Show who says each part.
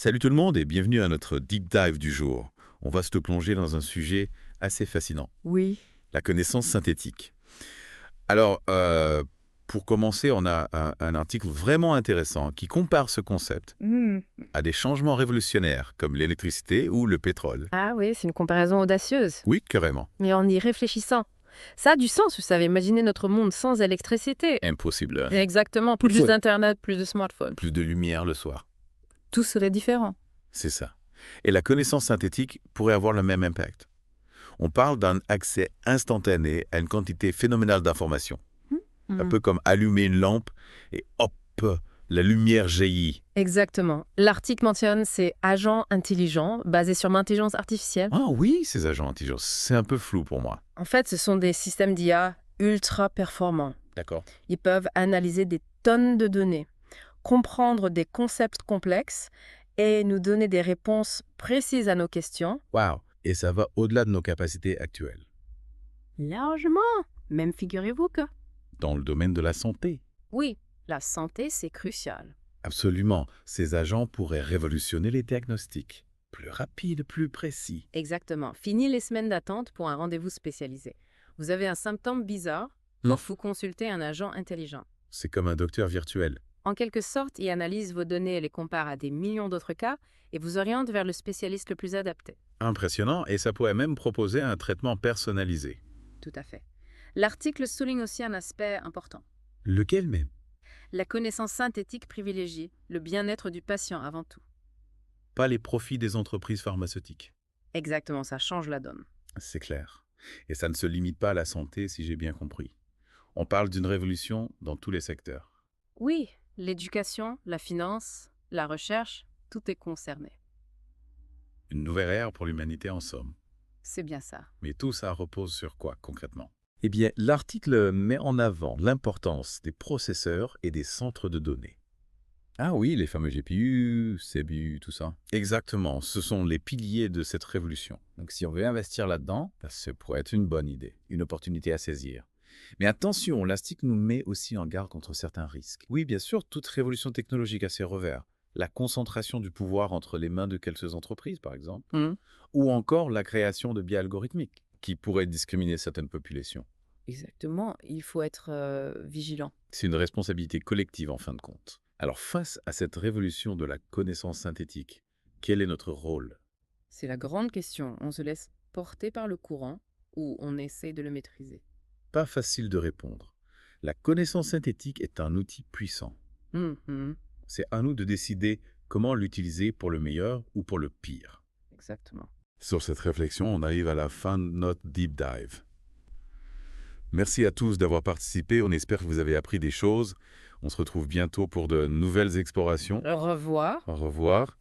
Speaker 1: Salut tout le monde et bienvenue à notre deep dive du jour. On va se plonger dans un sujet assez fascinant,
Speaker 2: Oui.
Speaker 1: la connaissance synthétique. Alors, pour commencer, on a un article vraiment intéressant qui compare ce concept
Speaker 2: Hmm.
Speaker 1: à des changements révolutionnaires comme l'électricité ou le pétrole.
Speaker 2: Ah oui, c'est une comparaison audacieuse.
Speaker 1: Oui, carrément.
Speaker 2: Mais en y réfléchissant, ça a du sens, vous savez, imaginez notre monde sans électricité.
Speaker 1: Impossible.
Speaker 2: Exactement,
Speaker 1: Plus de
Speaker 2: plus
Speaker 1: fun.
Speaker 2: d'Internet, plus de smartphones.
Speaker 1: Plus de lumière le soir.
Speaker 2: Tout serait différent.
Speaker 1: C'est ça. Et la connaissance synthétique pourrait avoir le même impact. On parle d'un accès instantané à une quantité phénoménale d'informations. Un
Speaker 2: Mhm.
Speaker 1: peu comme allumer une lampe et hop, la lumière jaillit.
Speaker 2: Exactement. L'article mentionne ces agents intelligents basés sur l'intelligence artificielle.
Speaker 1: Ah oui, ces agents intelligents, c'est un peu flou pour moi.
Speaker 2: En fait, ce sont des systèmes d'IA ultra performants.
Speaker 1: D'accord.
Speaker 2: Ils peuvent analyser des tonnes de données, comprendre des concepts complexes et nous donner des réponses précises à nos questions.
Speaker 1: Waouh. Et ça va au-delà de nos capacités actuelles.
Speaker 2: Largement. Même figurez-vous que...
Speaker 1: Dans le domaine de la santé.
Speaker 2: Oui, la santé, c'est crucial.
Speaker 1: Absolument, ces agents pourraient révolutionner les diagnostics. Plus rapides, plus précis.
Speaker 2: Exactement. Fini les semaines d'attente pour un rendez-vous spécialisé. Vous avez un symptôme bizarre,
Speaker 1: Non.
Speaker 2: vous consultez un agent intelligent.
Speaker 1: C'est comme un docteur virtuel.
Speaker 2: En quelque sorte, il analyse vos données et les compare à des millions d'autres cas et vous oriente vers le spécialiste le plus adapté.
Speaker 1: Impressionnant, et ça pourrait même proposer un traitement personnalisé.
Speaker 2: Tout à fait. L'article souligne aussi un aspect important.
Speaker 1: Lequel même?
Speaker 2: La connaissance synthétique privilégie le bien-être du patient avant tout.
Speaker 1: Pas les profits des entreprises pharmaceutiques.
Speaker 2: Exactement, ça change la donne.
Speaker 1: C'est clair. Et ça ne se limite pas à la santé, si j'ai bien compris. On parle d'une révolution dans tous les secteurs.
Speaker 2: Oui, l'éducation, la finance, la recherche, tout est concerné.
Speaker 1: Une nouvelle ère pour l'humanité en somme.
Speaker 2: C'est bien ça.
Speaker 1: Mais tout ça repose sur quoi concrètement? Eh bien, l'article met en avant l'importance des processeurs et des centres de données. Ah oui, les fameux GPU, CPU, tout ça. Exactement, ce sont les piliers de cette révolution. Donc si on veut investir là-dedans, ça pourrait être une bonne idée, une opportunité à saisir. Mais attention, l'article nous met aussi en garde contre certains risques. Oui, bien sûr, toute révolution technologique a ses revers. La concentration du pouvoir entre les mains de quelques entreprises, par exemple, ou encore la création de biais algorithmiques qui pourraient discriminer certaines populations.
Speaker 2: Exactement, il faut être vigilant.
Speaker 1: C'est une responsabilité collective en fin de compte. Alors face à cette révolution de la connaissance synthétique, quel est notre rôle?
Speaker 2: C'est la grande question. On se laisse porter par le courant ou on essaie de le maîtriser.
Speaker 1: Pas facile de répondre. La connaissance synthétique est un outil puissant.
Speaker 2: Mhm,
Speaker 1: C'est à nous de décider comment l'utiliser pour le meilleur ou pour le pire.
Speaker 2: exactement.
Speaker 1: Sur cette réflexion, on arrive à la fin de notre deep dive. Merci à tous d'avoir participé, on espère que vous avez appris des choses. On se retrouve bientôt pour de nouvelles explorations.
Speaker 2: Au revoir.
Speaker 1: Au revoir.